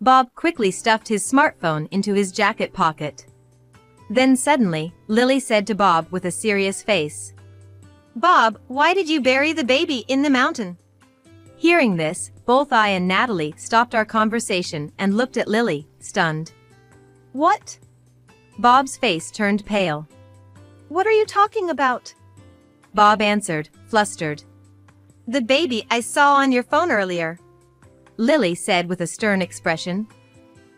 Bob quickly stuffed his smartphone into his jacket pocket. Then suddenly, Lily said to Bob with a serious face, "Bob, why did you bury the baby in the mountain?" Hearing this, both I and Natalie stopped our conversation and looked at Lily, stunned. "What?" Bob's face turned pale. "What are you talking about?" Bob answered, flustered. "The baby I saw on your phone earlier," Lily said with a stern expression.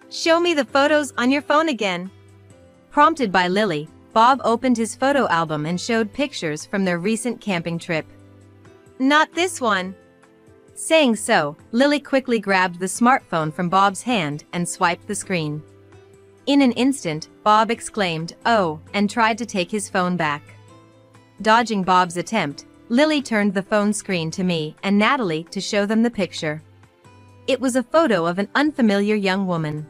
"Show me the photos on your phone again." Prompted by Lily, Bob opened his photo album and showed pictures from their recent camping trip. "Not this one." Saying so, Lily quickly grabbed the smartphone from Bob's hand and swiped the screen. In an instant, Bob exclaimed, "Oh," and tried to take his phone back. Dodging Bob's attempt, Lily turned the phone screen to me and Natalie to show them the picture. It was a photo of an unfamiliar young woman.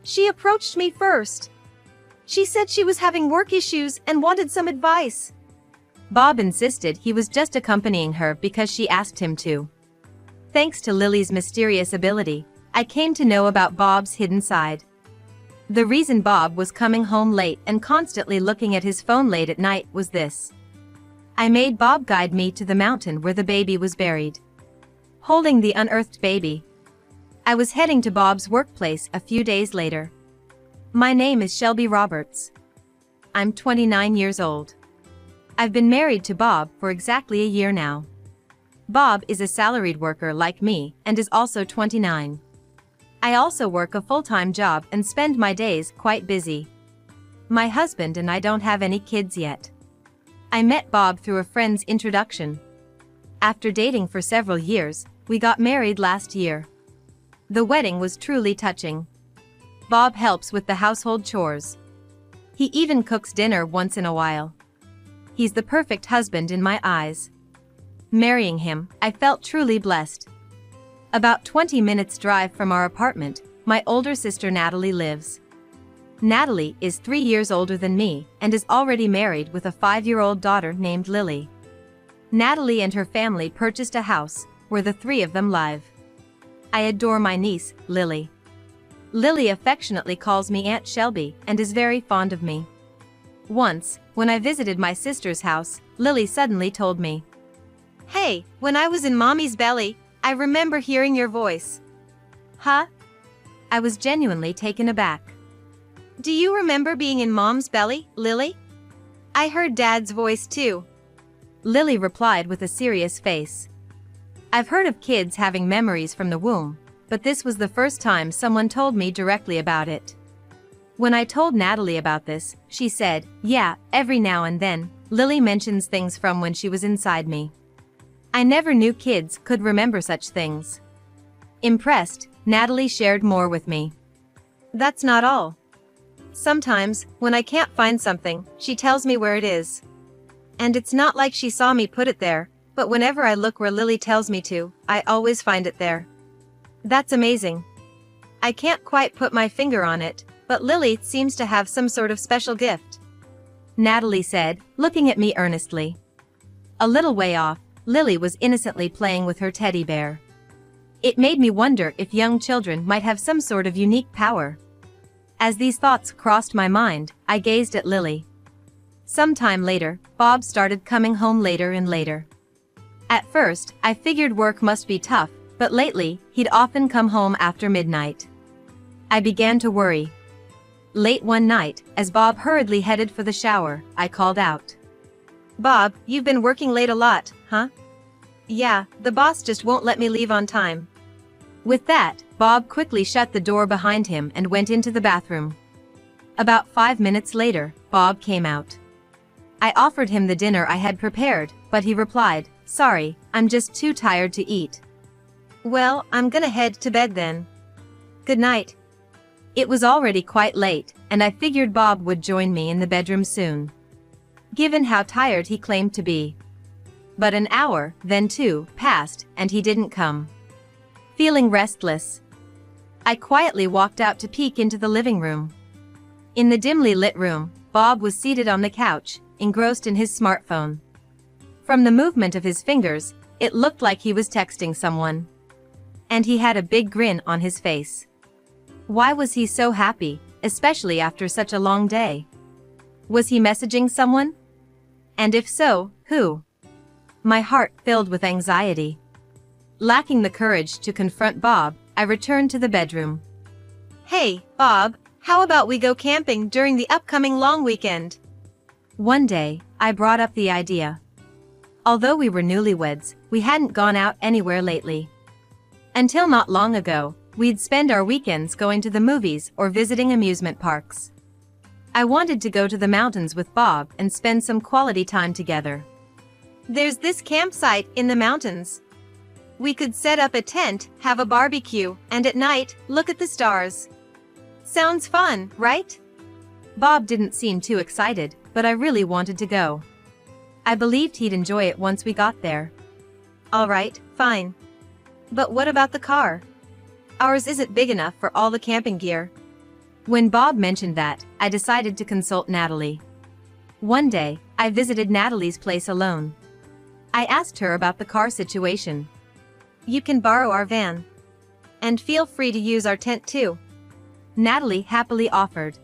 "She approached me first. She said she was having work issues and wanted some advice." Bob insisted he was just accompanying her because she asked him to. Thanks to Lily's mysterious ability, I came to know about Bob's hidden side. The reason Bob was coming home late and constantly looking at his phone late at night was this. I made Bob guide me to the mountain where the baby was buried. Holding the unearthed baby, I was heading to Bob's workplace a few days later. My name is Shelby Roberts. I'm 29 years old. I've been married to Bob for exactly a year now. Bob is a salaried worker like me and is also 29. I also work a full-time job and spend my days quite busy. My husband and I don't have any kids yet. I met Bob through a friend's introduction. After dating for several years, we got married last year. The wedding was truly touching. Bob helps with the household chores. He even cooks dinner once in a while. He's the perfect husband in my eyes. Marrying him, I felt truly blessed. About 20 minutes drive from our apartment, my older sister Natalie lives. Natalie is 3 years older than me and is already married with a 5-year-old daughter named Lily. Natalie and her family purchased a house where the three of them live. I adore my niece, Lily. Lily affectionately calls me Aunt Shelby and is very fond of me. Once, when I visited my sister's house, Lily suddenly told me, "Hey, when I was in Mommy's belly, I remember hearing your voice." Huh? I was genuinely taken aback. "Do you remember being in Mom's belly, Lily?" "I heard Dad's voice too," Lily replied with a serious face. I've heard of kids having memories from the womb, but this was the first time someone told me directly about it. When I told Natalie about this, she said, "Yeah, every now and then, Lily mentions things from when she was inside me." I never knew kids could remember such things. Impressed, Natalie shared more with me. "That's not all. Sometimes, when I can't find something, she tells me where it is. And it's not like she saw me put it there, but whenever I look where Lily tells me to, I always find it there. That's amazing. I can't quite put my finger on it, but Lily seems to have some sort of special gift," Natalie said, looking at me earnestly. A little way off, Lily was innocently playing with her teddy bear. It made me wonder if young children might have some sort of unique power. As these thoughts crossed my mind, I gazed at Lily. Sometime later, Bob started coming home later and later. At first, I figured work must be tough, but lately, he'd often come home after midnight. I began to worry. Late one night, as Bob hurriedly headed for the shower, I called out, "Bob, you've been working late a lot, huh?" "Yeah, the boss just won't let me leave on time." With that, Bob quickly shut the door behind him and went into the bathroom. About 5 minutes later, Bob came out. I offered him the dinner I had prepared, but he replied, "Sorry, I'm just too tired to eat." "Well, I'm gonna head to bed then. Good night." It was already quite late, and I figured Bob would join me in the bedroom soon, given how tired he claimed to be. But an hour, then 2, passed, and he didn't come. Feeling restless, I quietly walked out to peek into the living room. In the dimly lit room, Bob was seated on the couch, engrossed in his smartphone. From the movement of his fingers, it looked like he was texting someone. And he had a big grin on his face. Why was he so happy, especially after such a long day? Was he messaging someone? And if so, who? My heart filled with anxiety. Lacking the courage to confront Bob, I returned to the bedroom. Hey, Bob, how about we go camping during the upcoming long weekend? One day, I brought up the idea. Although we were newlyweds, we hadn't gone out anywhere lately. Until not long ago, we'd spend our weekends going to the movies or visiting amusement parks. I wanted to go to the mountains with Bob and spend some quality time together. There's this campsite in the mountains. We could set up a tent, have a barbecue, and at night, look at the stars. Sounds fun, right? Bob didn't seem too excited, but I really wanted to go. I believed he'd enjoy it once we got there. All right, fine. But what about the car? Ours isn't big enough for all the camping gear. When Bob mentioned that, I decided to consult Natalie. One day, I visited Natalie's place alone. I asked her about the car situation. You can borrow our van. And feel free to use our tent too. Natalie happily offered.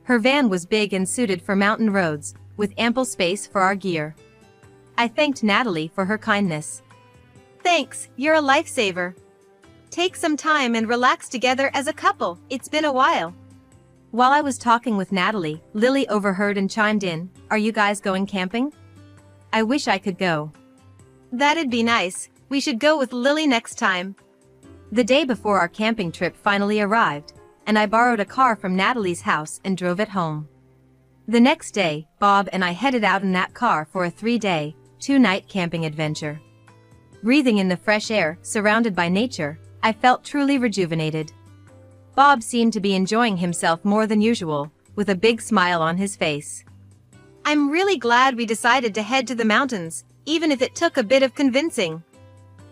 Her van was big and suited for mountain roads, with ample space for our gear. I thanked Natalie for her kindness. Thanks, you're a lifesaver. Take some time and relax together as a couple, it's been a while. While I was talking with Natalie, Lily overheard and chimed in, "Are you guys going camping? I wish I could go." That'd be nice, we should go with Lily next time. The day before our camping trip finally arrived, and I borrowed a car from Natalie's house and drove it home. The next day, Bob and I headed out in that car for a 3-day, 2-night camping adventure. Breathing in the fresh air, surrounded by nature, I felt truly rejuvenated. Bob seemed to be enjoying himself more than usual, with a big smile on his face. I'm really glad we decided to head to the mountains, even if it took a bit of convincing.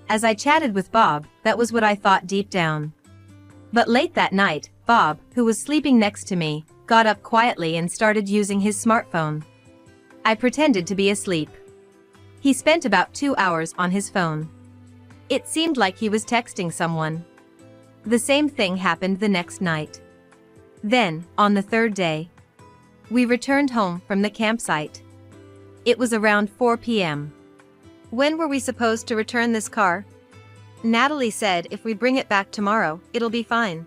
As I chatted with Bob, that was what I thought deep down. But late that night, Bob, who was sleeping next to me, got up quietly and started using his smartphone. I pretended to be asleep. He spent about 2 hours on his phone. It seemed like he was texting someone. The same thing happened the next night. Then, on the 3rd day, we returned home from the campsite. It was around 4 p.m. When were we supposed to return this car? Natalie said if we bring it back tomorrow, it'll be fine.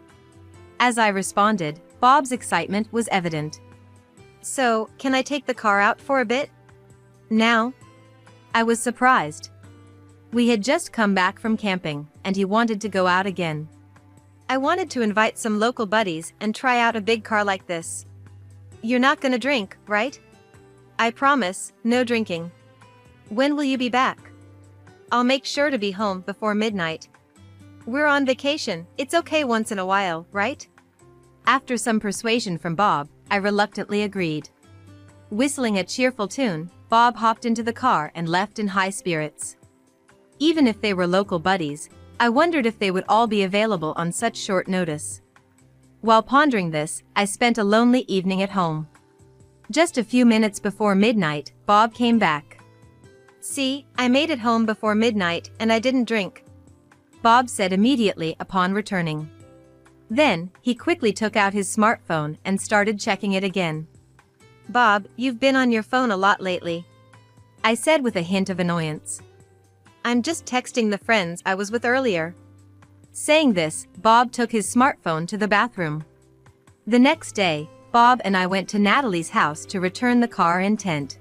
As I responded, Bob's excitement was evident. So, can I take the car out for a bit? Now? I was surprised. We had just come back from camping, and he wanted to go out again. I wanted to invite some local buddies and try out a big car like this. You're not gonna drink, right? I promise, no drinking. When will you be back? I'll make sure to be home before midnight. We're on vacation, it's okay once in a while, right? After some persuasion from Bob, I reluctantly agreed. Whistling a cheerful tune, Bob hopped into the car and left in high spirits. Even if they were local buddies, I wondered if they would all be available on such short notice. While pondering this, I spent a lonely evening at home. Just a few minutes before midnight, Bob came back. See, I made it home before midnight and I didn't drink, Bob said immediately upon returning. Then, he quickly took out his smartphone and started checking it again. Bob, you've been on your phone a lot lately, I said with a hint of annoyance. I'm just texting the friends I was with earlier. Saying this, Bob took his smartphone to the bathroom. The next day, Bob and I went to Natalie's house to return the car and tent.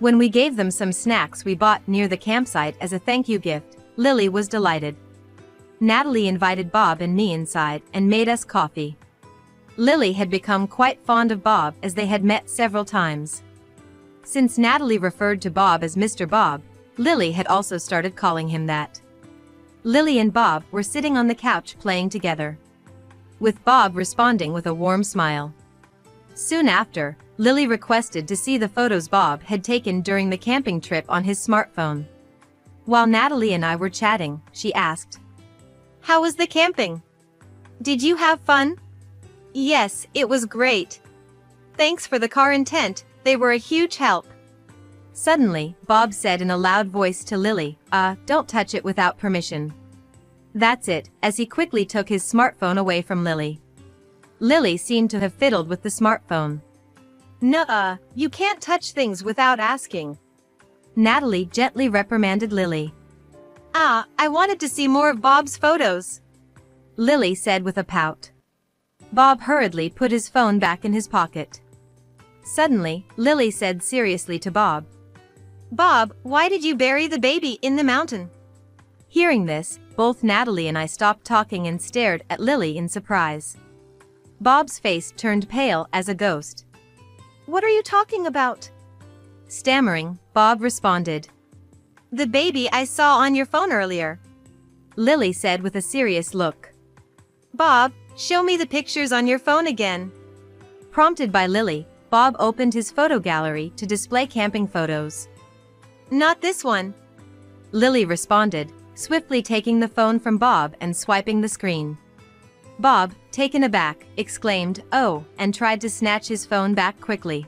When we gave them some snacks we bought near the campsite as a thank you gift, Lily was delighted. Natalie invited Bob and me inside and made us coffee. Lily had become quite fond of Bob as they had met several times. Since Natalie referred to Bob as Mr. Bob, Lily had also started calling him that. Lily and Bob were sitting on the couch playing together, with Bob responding with a warm smile. Soon after, Lily requested to see the photos Bob had taken during the camping trip on his smartphone. While Natalie and I were chatting, she asked, "How was the camping? Did you have fun?" "Yes, it was great. Thanks for the car and tent, they were a huge help." Suddenly, Bob said in a loud voice to Lily, don't touch it without permission." That's it, as he quickly took his smartphone away from Lily. Lily seemed to have fiddled with the smartphone. Nuh-uh, you can't touch things without asking. Natalie gently reprimanded Lily. I wanted to see more of Bob's photos, Lily said with a pout. Bob hurriedly put his phone back in his pocket. Suddenly, Lily said seriously to Bob, Bob, why did you bury the baby in the mountain? Hearing this, both Natalie and I stopped talking and stared at Lily in surprise. Bob's face turned pale as a ghost. What are you talking about? Stammering, Bob responded. The baby I saw on your phone earlier, Lily said with a serious look. Bob, show me the pictures on your phone again. Prompted by Lily, Bob opened his photo gallery to display camping photos. Not this one, Lily responded, swiftly taking the phone from Bob and swiping the screen. Bob, taken aback, exclaimed, "Oh," and tried to snatch his phone back quickly.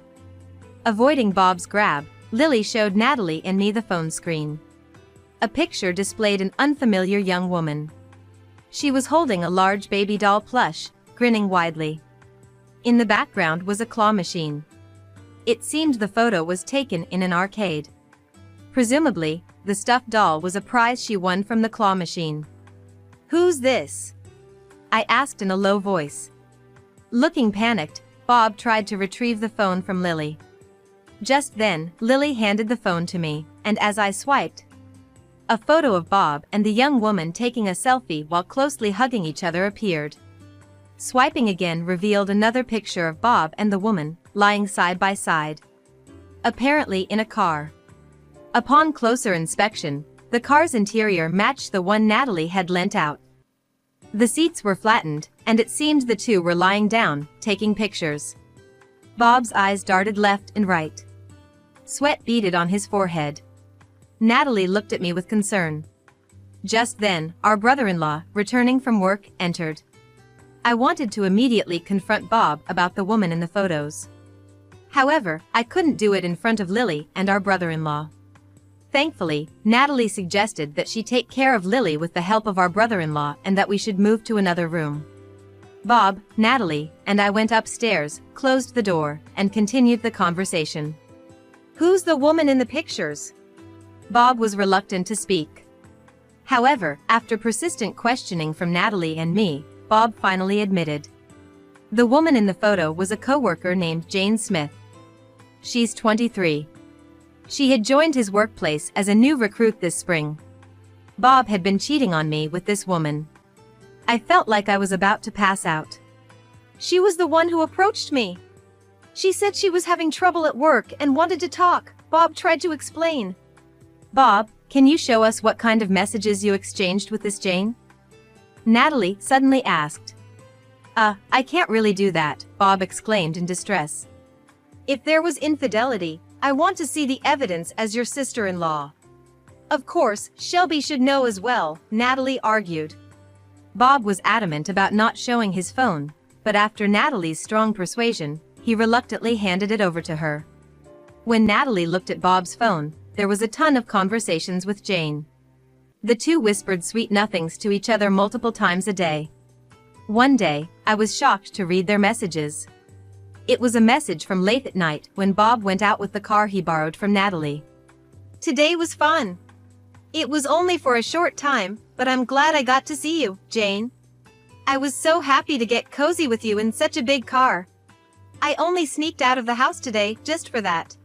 Avoiding Bob's grab, Lily showed Natalie and me the phone screen. A picture displayed an unfamiliar young woman. She was holding a large baby doll plush, grinning widely. In the background was a claw machine. It seemed the photo was taken in an arcade. Presumably, the stuffed doll was a prize she won from the claw machine. Who's this? I asked in a low voice. Looking panicked, Bob tried to retrieve the phone from Lily. Just then, Lily handed the phone to me, and as I swiped, a photo of Bob and the young woman taking a selfie while closely hugging each other appeared. Swiping again revealed another picture of Bob and the woman, lying side by side, apparently in a car. Upon closer inspection, the car's interior matched the one Natalie had lent out. The seats were flattened, and it seemed the two were lying down, taking pictures. Bob's eyes darted left and right. Sweat beaded on his forehead. Natalie looked at me with concern. Just then, our brother-in-law, returning from work, entered. I wanted to immediately confront Bob about the woman in the photos. However, I couldn't do it in front of Lily and our brother-in-law. Thankfully, Natalie suggested that she take care of Lily with the help of our brother-in-law and that we should move to another room. Bob, Natalie, and I went upstairs, closed the door, and continued the conversation. Who's the woman in the pictures? Bob was reluctant to speak. However, after persistent questioning from Natalie and me, Bob finally admitted. The woman in the photo was a coworker named Jane Smith. She's 23. She had joined his workplace as a new recruit this spring. Bob had been cheating on me with this woman. I felt like I was about to pass out. She was the one who approached me. She said she was having trouble at work and wanted to talk, Bob tried to explain. Bob, can you show us what kind of messages you exchanged with this Jane? Natalie suddenly asked. I can't really do that, Bob exclaimed in distress. If there was infidelity, I want to see the evidence as your sister-in-law. Of course, Shelby should know as well, Natalie argued. Bob was adamant about not showing his phone, but after Natalie's strong persuasion, he reluctantly handed it over to her. When Natalie looked at Bob's phone, there was a ton of conversations with Jane. The two whispered sweet nothings to each other multiple times a day. One day, I was shocked to read their messages. It was a message from late at night when Bob went out with the car he borrowed from Natalie. Today was fun. It was only for a short time, but I'm glad I got to see you, Jane. I was so happy to get cozy with you in such a big car. I only sneaked out of the house today just for that.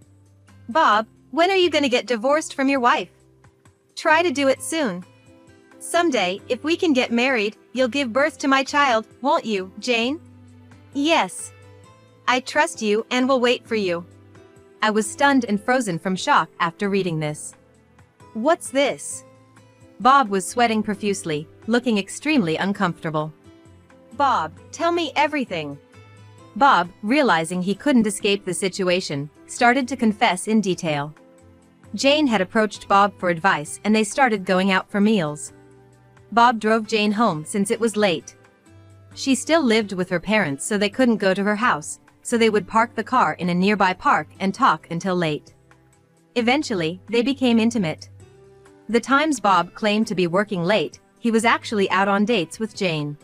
Bob, when are you gonna get divorced from your wife? Try to do it soon. Someday, if we can get married, you'll give birth to my child, won't you, Jane? Yes. I trust you and will wait for you. I was stunned and frozen from shock after reading this. What's this? Bob was sweating profusely, looking extremely uncomfortable. Bob, tell me everything. Bob, realizing he couldn't escape the situation, started to confess in detail. Jane had approached Bob for advice and they started going out for meals. Bob drove Jane home since it was late. She still lived with her parents, so they couldn't go to her house, so they would park the car in a nearby park and talk until late. Eventually, they became intimate. The times Bob claimed to be working late, he was actually out on dates with Jane.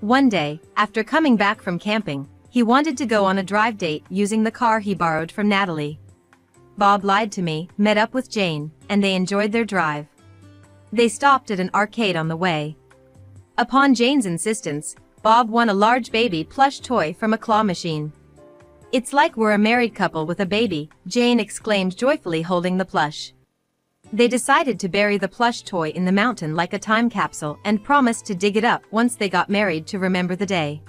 One day, after coming back from camping, he wanted to go on a drive date using the car he borrowed from Natalie. Bob lied to me, met up with Jane, and they enjoyed their drive. They stopped at an arcade on the way. Upon Jane's insistence, Bob won a large baby plush toy from a claw machine. "It's like we're a married couple with a baby," Jane exclaimed joyfully, holding the plush. They decided to bury the plush toy in the mountain like a time capsule and promised to dig it up once they got married to remember the day.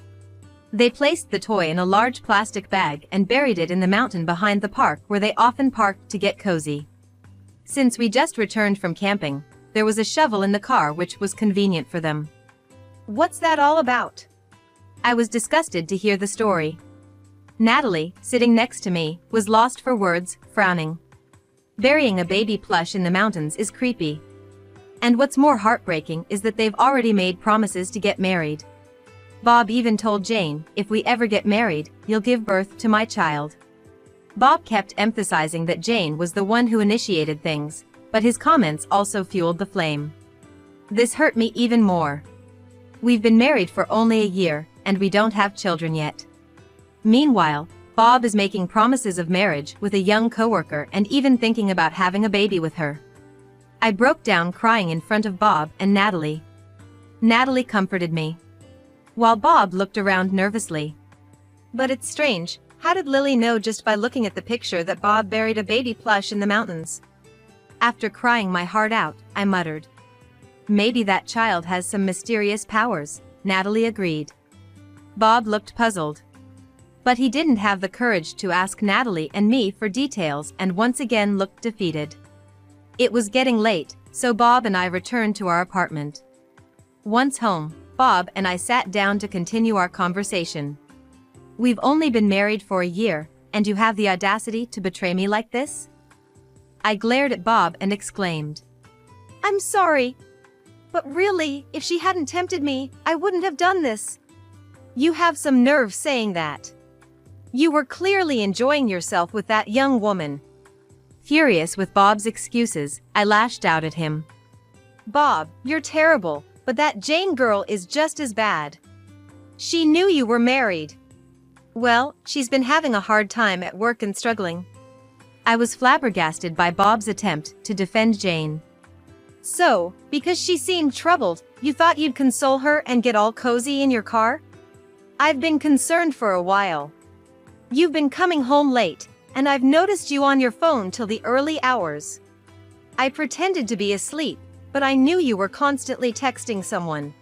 They placed the toy in a large plastic bag and buried it in the mountain behind the park where they often parked to get cozy. Since we just returned from camping, there was a shovel in the car, which was convenient for them. "What's that all about?" I was disgusted to hear the story. Natalie, sitting next to me, was lost for words, frowning. Burying a baby plush in the mountains is creepy. And what's more heartbreaking is that they've already made promises to get married. Bob even told Jane, "If we ever get married, you'll give birth to my child." Bob kept emphasizing that Jane was the one who initiated things, but his comments also fueled the flame. This hurt me even more. We've been married for only a year, and we don't have children yet. Meanwhile, Bob is making promises of marriage with a young coworker and even thinking about having a baby with her. I broke down crying in front of Bob and Natalie. Natalie comforted me, while Bob looked around nervously. "But it's strange, how did Lily know just by looking at the picture that Bob buried a baby plush in the mountains?" After crying my heart out, I muttered, "Maybe that child has some mysterious powers," Natalie agreed. Bob looked puzzled. But he didn't have the courage to ask Natalie and me for details and once again looked defeated. It was getting late, so Bob and I returned to our apartment. Once home, Bob and I sat down to continue our conversation. "We've only been married for a year, and you have the audacity to betray me like this?" I glared at Bob and exclaimed, "I'm sorry. But really, if she hadn't tempted me, I wouldn't have done this." "You have some nerve saying that. You were clearly enjoying yourself with that young woman." Furious with Bob's excuses, I lashed out at him. "Bob, you're terrible, but that Jane girl is just as bad. She knew you were married." "Well, she's been having a hard time at work and struggling." I was flabbergasted by Bob's attempt to defend Jane. "So, because she seemed troubled, you thought you'd console her and get all cozy in your car?" "I've been concerned for a while. You've been coming home late, and I've noticed you on your phone till the early hours. I pretended to be asleep, but I knew you were constantly texting someone,"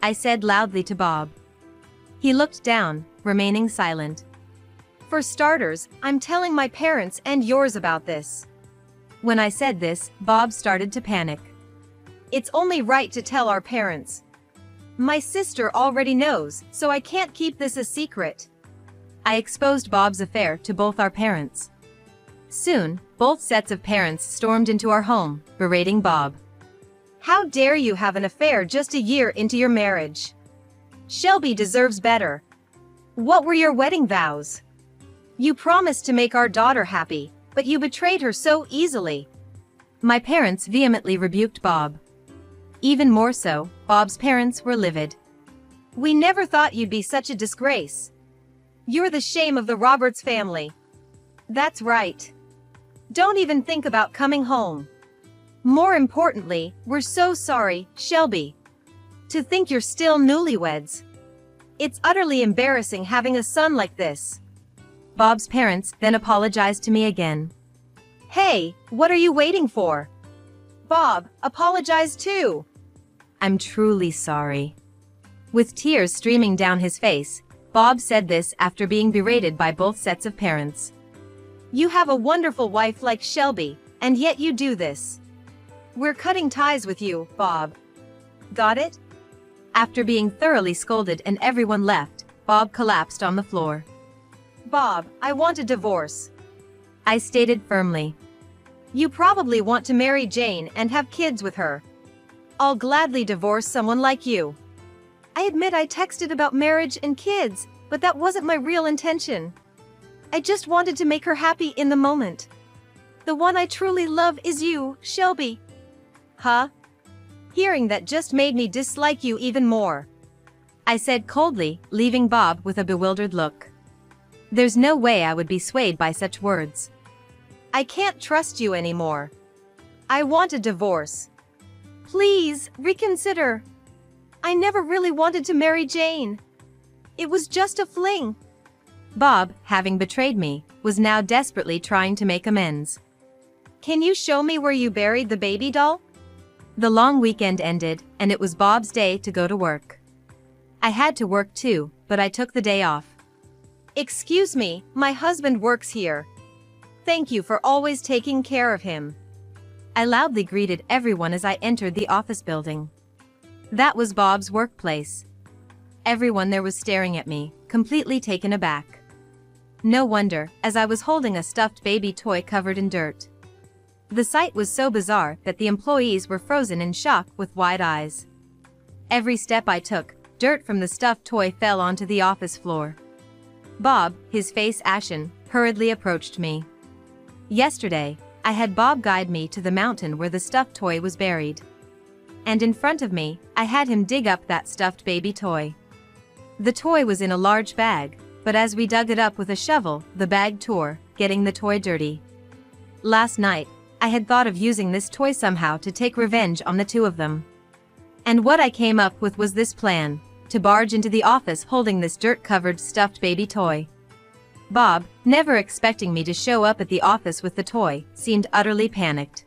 I said loudly to Bob. He looked down, remaining silent. "For starters, I'm telling my parents and yours about this." When I said this, Bob started to panic. "It's only right to tell our parents. My sister already knows, so I can't keep this a secret." I exposed Bob's affair to both our parents. Soon, both sets of parents stormed into our home, berating Bob. "How dare you have an affair just a year into your marriage? Shelby deserves better. What were your wedding vows? You promised to make our daughter happy, but you betrayed her so easily." My parents vehemently rebuked Bob. Even more so, Bob's parents were livid. "We never thought you'd be such a disgrace. You're the shame of the Roberts family." "That's right. Don't even think about coming home. More importantly, we're so sorry, Shelby. To think you're still newlyweds. It's utterly embarrassing having a son like this." Bob's parents then apologized to me again. "Hey, what are you waiting for? Bob, apologize too." "I'm truly sorry." With tears streaming down his face, Bob said this after being berated by both sets of parents. "You have a wonderful wife like Shelby, and yet you do this. We're cutting ties with you, Bob. Got it?" After being thoroughly scolded and everyone left, Bob collapsed on the floor. "Bob, I want a divorce," I stated firmly. "You probably want to marry Jane and have kids with her. I'll gladly divorce someone like you." I admit I texted about marriage and kids, but that wasn't my real intention. I just wanted to make her happy in the moment. The one I truly love is you, Shelby. "Huh?" Hearing that just made me dislike you even more," I said coldly, leaving Bob with a bewildered look. There's no way I would be swayed by such words. "I can't trust you anymore. I want a divorce. Please, reconsider. I never really wanted to marry Jane. It was just a fling." Bob, having betrayed me, was now desperately trying to make amends. "Can you show me where you buried the baby doll?" The long weekend ended, and it was Bob's day to go to work. I had to work too, but I took the day off. "Excuse me, my husband works here. Thank you for always taking care of him," I loudly greeted everyone as I entered the office building. That was Bob's workplace. Everyone there was staring at me, completely taken aback. No wonder, as I was holding a stuffed baby toy covered in dirt. The sight was so bizarre that the employees were frozen in shock with wide eyes. Every step I took, dirt from the stuffed toy fell onto the office floor. Bob, his face ashen, hurriedly approached me. Yesterday, I had Bob guide me to the mountain where the stuffed toy was buried. And in front of me, I had him dig up that stuffed baby toy. The toy was in a large bag, but as we dug it up with a shovel, the bag tore, getting the toy dirty. Last night, I had thought of using this toy somehow to take revenge on the two of them. And what I came up with was this plan: to barge into the office holding this dirt-covered stuffed baby toy. Bob, never expecting me to show up at the office with the toy, seemed utterly panicked.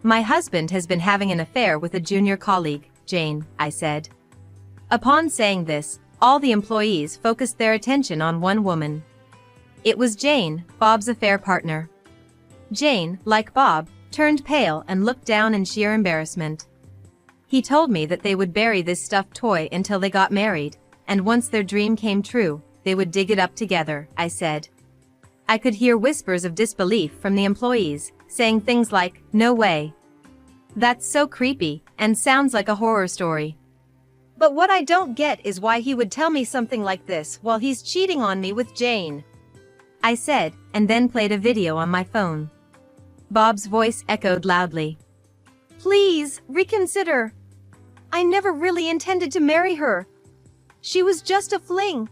"My husband has been having an affair with a junior colleague, Jane," I said. Upon saying this, all the employees focused their attention on one woman. It was Jane, Bob's affair partner. Jane, like Bob, turned pale and looked down in sheer embarrassment. "He told me that they would bury this stuffed toy until they got married, and once their dream came true, they would dig it up together," I said. I could hear whispers of disbelief from the employees, saying things like, "No way. That's so creepy, and sounds like a horror story. But what I don't get is why he would tell me something like this while he's cheating on me with Jane," I said, and then played a video on my phone. Bob's voice echoed loudly. "Please, reconsider. I never really intended to marry her. She was just a fling."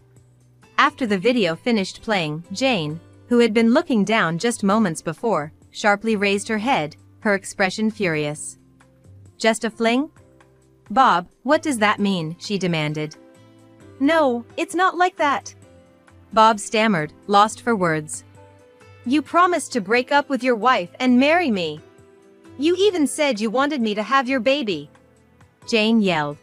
After the video finished playing, Jane, who had been looking down just moments before, sharply raised her head, her expression furious. "Just a fling? Bob, what does that mean?" she demanded. "No, it's not like that," Bob stammered, lost for words. "You promised to break up with your wife and marry me. You even said you wanted me to have your baby," Jane yelled.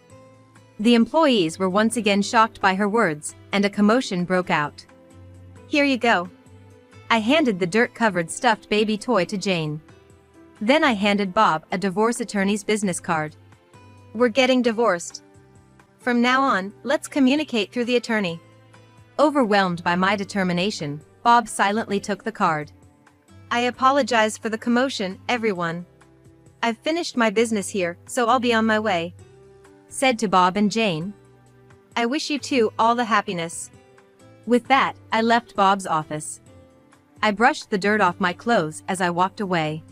The employees were once again shocked by her words, and a commotion broke out. "Here you go." I handed the dirt-covered stuffed baby toy to Jane. Then I handed Bob a divorce attorney's business card. "We're getting divorced. From now on, let's communicate through the attorney." Overwhelmed by my determination, Bob silently took the card. "I apologize for the commotion, everyone. I've finished my business here, so I'll be on my way," said to Bob and Jane. "I wish you two all the happiness." With that, I left Bob's office. I brushed the dirt off my clothes as I walked away.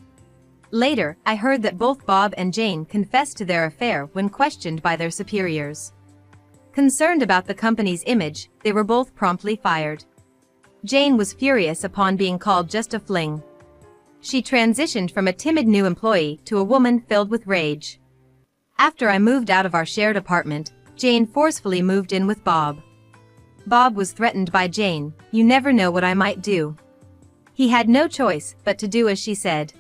Later, I heard that both Bob and Jane confessed to their affair when questioned by their superiors. Concerned about the company's image, they were both promptly fired. Jane was furious upon being called just a fling. She transitioned from a timid new employee to a woman filled with rage. After I moved out of our shared apartment, Jane forcefully moved in with Bob. Bob was threatened by Jane, "You never know what I might do." He had no choice but to do as she said.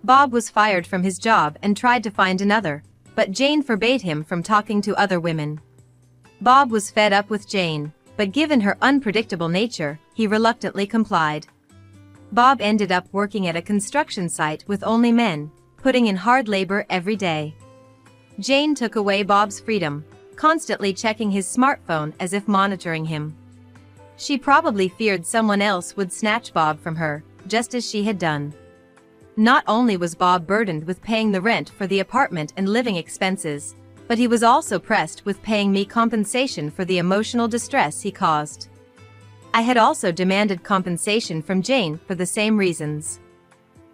Bob was fired from his job and tried to find another, but Jane forbade him from talking to other women. Bob was fed up with Jane, but given her unpredictable nature, he reluctantly complied. Bob ended up working at a construction site with only men, putting in hard labor every day. Jane took away Bob's freedom, constantly checking his smartphone as if monitoring him. She probably feared someone else would snatch Bob from her, just as she had done. Not only was Bob burdened with paying the rent for the apartment and living expenses, but he was also pressed with paying me compensation for the emotional distress he caused. I had also demanded compensation from Jane for the same reasons.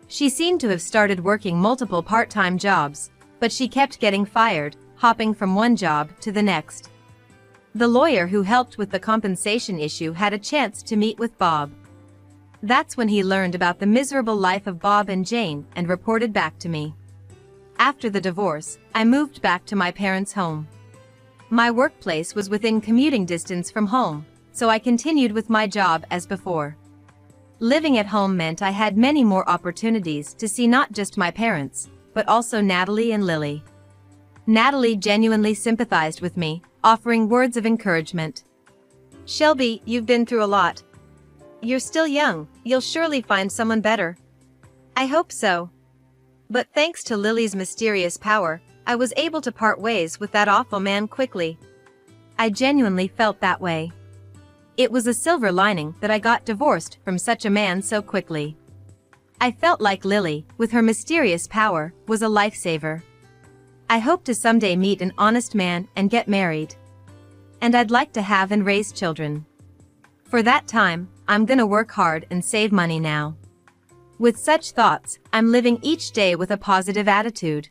She seemed to have started working multiple part-time jobs, But she kept getting fired, hopping from one job to the next. The lawyer who helped with the compensation issue had a chance to meet with Bob. That's when he learned about the miserable life of Bob and Jane and reported back to me. After the divorce, I moved back to my parents' home. My workplace was within commuting distance from home, so I continued with my job as before. Living at home meant I had many more opportunities to see not just my parents, but also Natalie and Lily. Natalie genuinely sympathized with me, offering words of encouragement. "Shelby, you've been through a lot. You're still young, you'll surely find someone better." "I hope so." But thanks to Lily's mysterious power, I was able to part ways with that awful man quickly. I genuinely felt that way. It was a silver lining that I got divorced from such a man so quickly. I felt like Lily, with her mysterious power, was a lifesaver. I hope to someday meet an honest man and get married. And I'd like to have and raise children. For that time, I'm gonna work hard and save money now. With such thoughts, I'm living each day with a positive attitude.